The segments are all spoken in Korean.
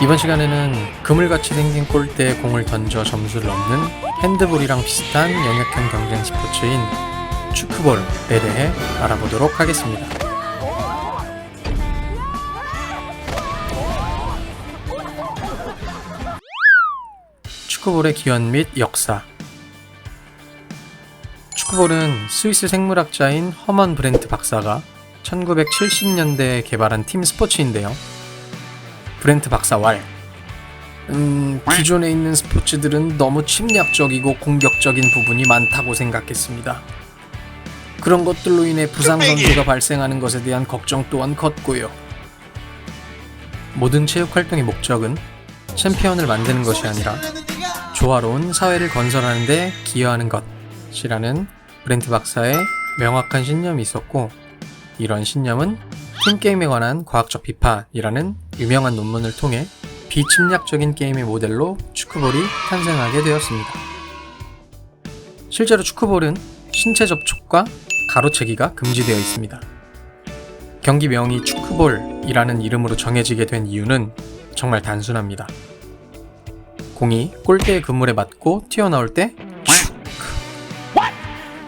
이번 시간에는 그물같이 생긴 골대에 공을 던져 점수를 얻는 핸드볼이랑 비슷한 영역형 경쟁 스포츠인 축구볼에 대해 알아보도록 하겠습니다. 축구볼의 기원 및 역사. 축구볼은 스위스 생물학자인 허먼 브렌트 박사가 1970년대에 개발한 팀 스포츠인데요. 브렌트 박사 왈. 기존에 있는 스포츠들은 너무 침략적이고 공격적인 부분이 많다고 생각했습니다. 그런 것들로 인해 부상 선수가 발생하는 것에 대한 걱정 또한 컸고요. 모든 체육 활동의 목적은 챔피언을 만드는 것이 아니라 조화로운 사회를 건설하는 데 기여하는 것이라는 브렌트 박사의 명확한 신념이 있었고, 이런 신념은 팀게임에 관한 과학적 비판이라는 유명한 논문을 통해 비침략적인 게임의 모델로 축구볼이 탄생하게 되었습니다. 실제로 축구볼은 신체 접촉과 가로채기가 금지되어 있습니다. 경기명이 축구볼이라는 이름으로 정해지게 된 이유는 정말 단순합니다. 공이 골대의 그물에 맞고 튀어나올 때 슉!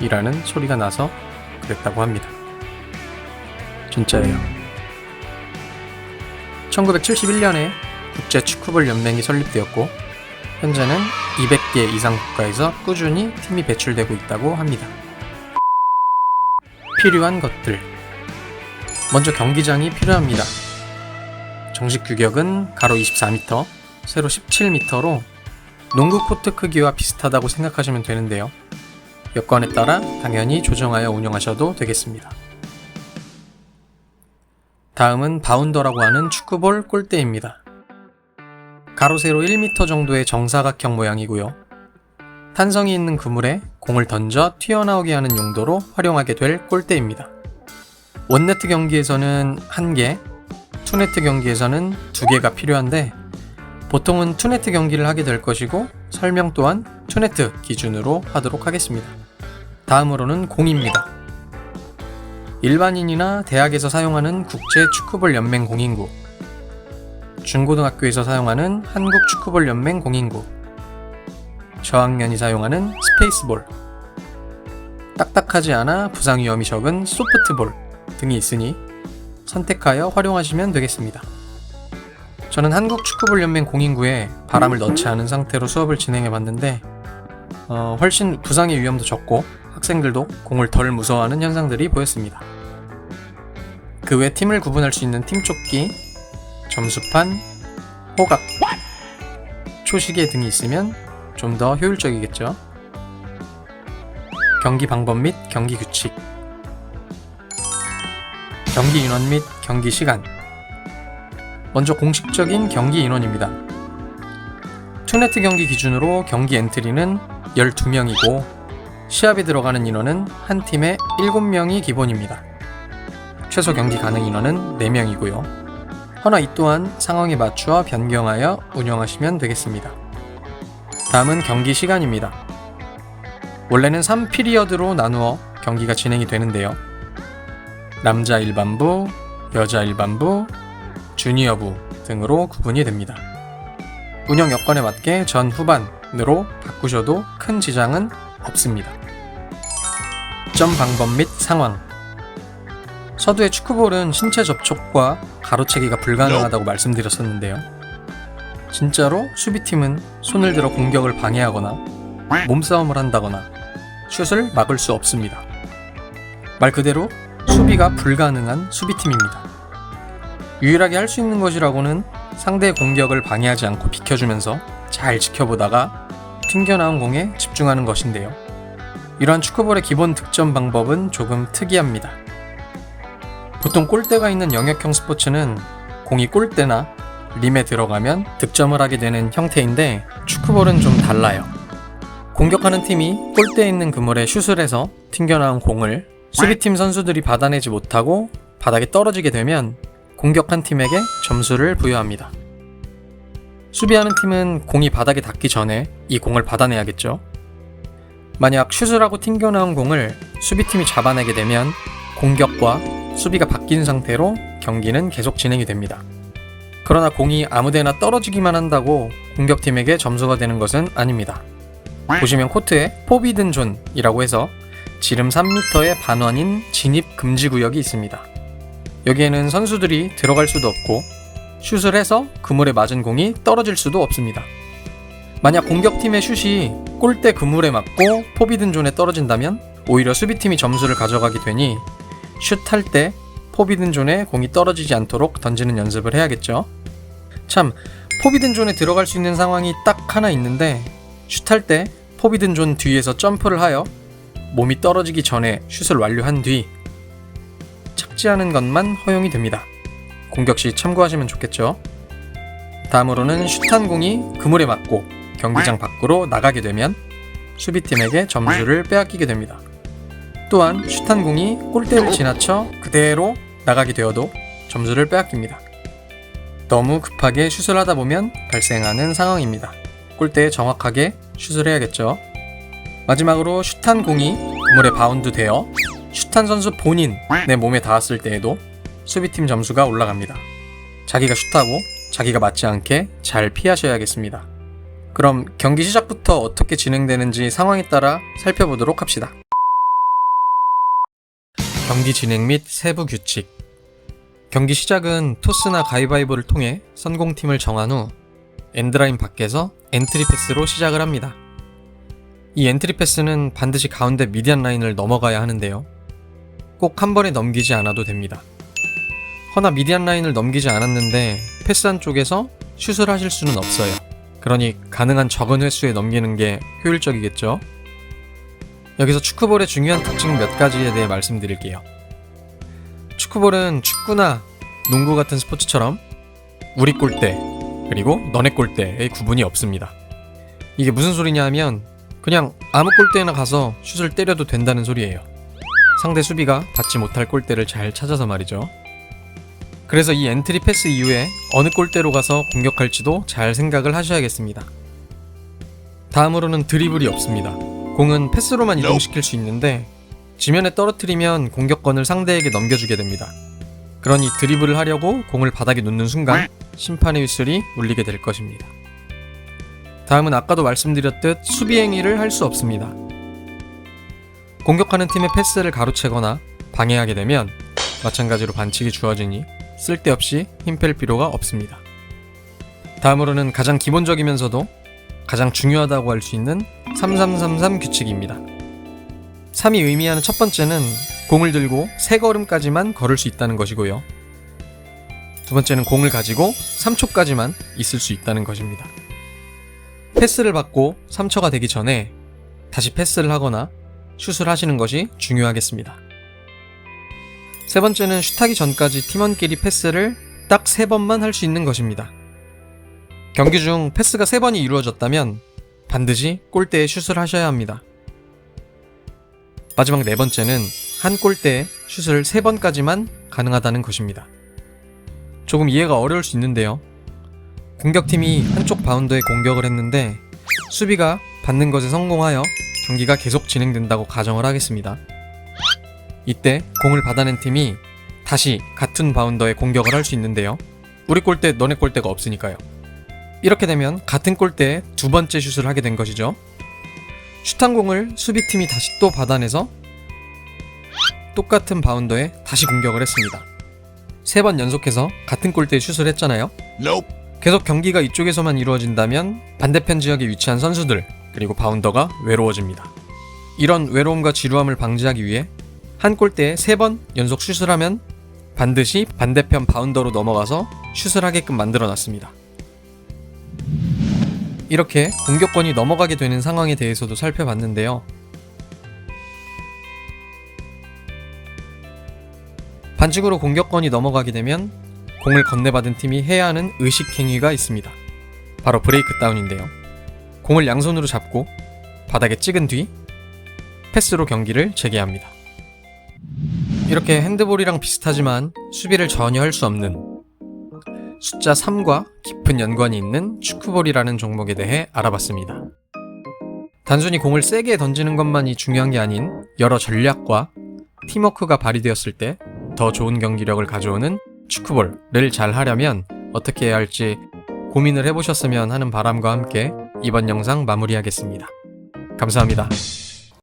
이라는 소리가 나서 그랬다고 합니다. 진짜예요. 1971년에 국제 축구볼 연맹이 설립되었고, 현재는 200개 이상 국가에서 꾸준히 팀이 배출되고 있다고 합니다. 필요한 것들. 먼저 경기장이 필요합니다. 정식 규격은 가로 24m, 세로 17m로 농구 코트 크기와 비슷하다고 생각하시면 되는데요. 여건에 따라 당연히 조정하여 운영하셔도 되겠습니다. 다음은 바운더라고 하는 축구볼 골대입니다. 가로 세로 1m 정도의 정사각형 모양이고요. 탄성이 있는 그물에 공을 던져 튀어나오게 하는 용도로 활용하게 될 골대입니다. 원네트 경기에서는 1개, 투네트 경기에서는 2개가 필요한데, 보통은 투네트 경기를 하게 될 것이고 설명 또한 투네트 기준으로 하도록 하겠습니다. 다음으로는 공입니다. 일반인이나 대학에서 사용하는 국제 축구볼 연맹 공인구, 중고등학교에서 사용하는 한국 축구볼 연맹 공인구, 저학년이 사용하는 스페이스볼, 딱딱하지 않아 부상 위험이 적은 소프트볼 등이 있으니 선택하여 활용하시면 되겠습니다. 저는 한국 축구볼 연맹 공인구에 바람을 넣지 않은 상태로 수업을 진행해 봤는데 훨씬 부상의 위험도 적고 학생들도 공을 덜 무서워하는 현상들이 보였습니다. 그 외 팀을 구분할 수 있는 팀조끼, 점수판, 호각, 초시계 등이 있으면 좀 더 효율적이겠죠. 경기 방법 및 경기 규칙, 경기 인원 및 경기 시간. 먼저 공식적인 경기 인원입니다. 투네트 경기 기준으로 경기 엔트리는 12명이고 시합에 들어가는 인원은 한 팀에 7명이 기본입니다. 최소 경기 가능 인원은 4명이고요. 허나 이 또한 상황에 맞추어 변경하여 운영하시면 되겠습니다. 다음은 경기 시간입니다. 원래는 3피리어드로 나누어 경기가 진행이 되는데요. 남자 일반부, 여자 일반부, 주니어부 등으로 구분이 됩니다. 운영 여건에 맞게 전 후반으로 바꾸셔도 큰 지장은 없습니다. 점 방법 및 상황. 서두에 축구볼은 신체 접촉과 가로채기가 불가능하다고 말씀드렸었는데요. 진짜로 수비팀은 손을 들어 공격을 방해하거나 몸싸움을 한다거나 슛을 막을 수 없습니다. 말 그대로 수비가 불가능한 수비팀입니다. 유일하게 할 수 있는 것이라고는 상대의 공격을 방해하지 않고 비켜주면서 잘 지켜보다가 튕겨나온 공에 집중하는 것인데요. 이러한 축구볼의 기본 득점 방법은 조금 특이합니다. 보통 골대가 있는 영역형 스포츠는 공이 골대나 림에 들어가면 득점을 하게 되는 형태인데, 축구볼은 좀 달라요. 공격하는 팀이 골대에 있는 그물에 슛을 해서 튕겨나온 공을 수비팀 선수들이 받아내지 못하고 바닥에 떨어지게 되면 공격한 팀에게 점수를 부여합니다. 수비하는 팀은 공이 바닥에 닿기 전에 이 공을 받아내야겠죠. 만약 슛을 하고 튕겨나온 공을 수비팀이 잡아내게 되면 공격과 수비가 바뀐 상태로 경기는 계속 진행이 됩니다. 그러나 공이 아무데나 떨어지기만 한다고 공격팀에게 점수가 되는 것은 아닙니다. 보시면 코트에 포비든 존이라고 해서 지름 3m의 반환인 진입 금지 구역이 있습니다. 여기에는 선수들이 들어갈 수도 없고 슛을 해서 그물에 맞은 공이 떨어질 수도 없습니다. 만약 공격팀의 슛이 골대 그물에 맞고 포비든 존에 떨어진다면 오히려 수비팀이 점수를 가져가게 되니 슛할 때 포비든 존에 공이 떨어지지 않도록 던지는 연습을 해야겠죠. 참, 포비든 존에 들어갈 수 있는 상황이 딱 하나 있는데 슛할 때 포비든 존 뒤에서 점프를 하여 몸이 떨어지기 전에 슛을 완료한 뒤 착지하는 것만 허용이 됩니다. 공격 시 참고하시면 좋겠죠. 다음으로는 슛한 공이 그물에 맞고 경기장 밖으로 나가게 되면 수비팀에게 점수를 빼앗기게 됩니다. 또한 슛한 공이 골대를 지나쳐 그대로 나가게 되어도 점수를 빼앗깁니다. 너무 급하게 슛을 하다 보면 발생하는 상황입니다. 골대에 정확하게 슛을 해야겠죠. 마지막으로 슛한 공이 그물에 바운드 되어 슛한 선수 본인의 몸에 닿았을 때에도 수비팀 점수가 올라갑니다. 자기가 슛하고 자기가 맞지 않게 잘 피하셔야겠습니다. 그럼 경기 시작부터 어떻게 진행되는지 상황에 따라 살펴보도록 합시다. 경기 진행 및 세부 규칙. 경기 시작은 토스나 가위바위보를 통해 선공팀을 정한 후 엔드라인 밖에서 엔트리 패스로 시작을 합니다. 이 엔트리 패스는 반드시 가운데 미디안 라인을 넘어가야 하는데요. 꼭 한 번에 넘기지 않아도 됩니다. 허나 미디안 라인을 넘기지 않았는데 패스한 쪽에서 슛을 하실 수는 없어요. 그러니 가능한 적은 횟수에 넘기는 게 효율적이겠죠. 여기서 축구볼의 중요한 특징 몇 가지에 대해 말씀드릴게요. 축구볼은 축구나 농구 같은 스포츠처럼 우리 골대 그리고 너네 골대의 구분이 없습니다. 이게 무슨 소리냐 하면 그냥 아무 골대나 가서 슛을 때려도 된다는 소리예요. 상대 수비가 받지 못할 골대를 잘 찾아서 말이죠. 그래서 이 엔트리 패스 이후에 어느 골대로 가서 공격할지도 잘 생각을 하셔야겠습니다. 다음으로는 드리블이 없습니다. 공은 패스로만 이동시킬 수 있는데 지면에 떨어뜨리면 공격권을 상대에게 넘겨주게 됩니다. 그러니 드리블을 하려고 공을 바닥에 놓는 순간 심판의 휘슬이 울리게 될 것입니다. 다음은 아까도 말씀드렸듯 수비 행위를 할 수 없습니다. 공격하는 팀의 패스를 가로채거나 방해하게 되면 마찬가지로 반칙이 주어지니 쓸데없이 힘 뺄 필요가 없습니다. 다음으로는 가장 기본적이면서도 가장 중요하다고 할 수 있는 3333 규칙입니다. 3이 의미하는 첫 번째는 공을 들고 3걸음까지만 걸을 수 있다는 것이고요. 두 번째는 공을 가지고 3초까지만 있을 수 있다는 것입니다. 패스를 받고 3초가 되기 전에 다시 패스를 하거나 슛을 하시는 것이 중요하겠습니다. 세 번째는 슛하기 전까지 팀원끼리 패스를 딱 3번만 할 수 있는 것입니다. 경기 중 패스가 3번이 이루어졌다면 반드시 골대에 슛을 하셔야 합니다. 마지막 네 번째는 한 골대에 슛을 3번까지만 가능하다는 것입니다. 조금 이해가 어려울 수 있는데요. 공격팀이 한쪽 바운더에 공격을 했는데 수비가 받는 것에 성공하여 경기가 계속 진행된다고 가정을 하겠습니다. 이때 공을 받아낸 팀이 다시 같은 바운더에 공격을 할 수 있는데요. 우리 골대 너네 골대가 없으니까요. 이렇게 되면 같은 골대에 두 번째 슛을 하게 된 것이죠. 슛한 공을 수비팀이 다시 또 받아내서 똑같은 바운더에 다시 공격을 했습니다. 3번 연속해서 같은 골대에 슛을 했잖아요. 계속 경기가 이쪽에서만 이루어진다면 반대편 지역에 위치한 선수들 그리고 바운더가 외로워집니다. 이런 외로움과 지루함을 방지하기 위해 한 골대에 3번 연속 슛을 하면 반드시 반대편 바운더로 넘어가서 슛을 하게끔 만들어놨습니다. 이렇게 공격권이 넘어가게 되는 상황에 대해서도 살펴봤는데요. 반칙으로 공격권이 넘어가게 되면 공을 건네받은 팀이 해야 하는 의식 행위가 있습니다. 바로 브레이크 다운인데요. 공을 양손으로 잡고 바닥에 찍은 뒤 패스로 경기를 재개합니다. 이렇게 핸드볼이랑 비슷하지만 수비를 전혀 할 수 없는 숫자 3과 깊은 연관이 있는 축구볼이라는 종목에 대해 알아봤습니다. 단순히 공을 세게 던지는 것만이 중요한 게 아닌 여러 전략과 팀워크가 발휘되었을 때 더 좋은 경기력을 가져오는 축구볼을 잘 하려면 어떻게 해야 할지 고민을 해보셨으면 하는 바람과 함께 이번 영상 마무리하겠습니다. 감사합니다.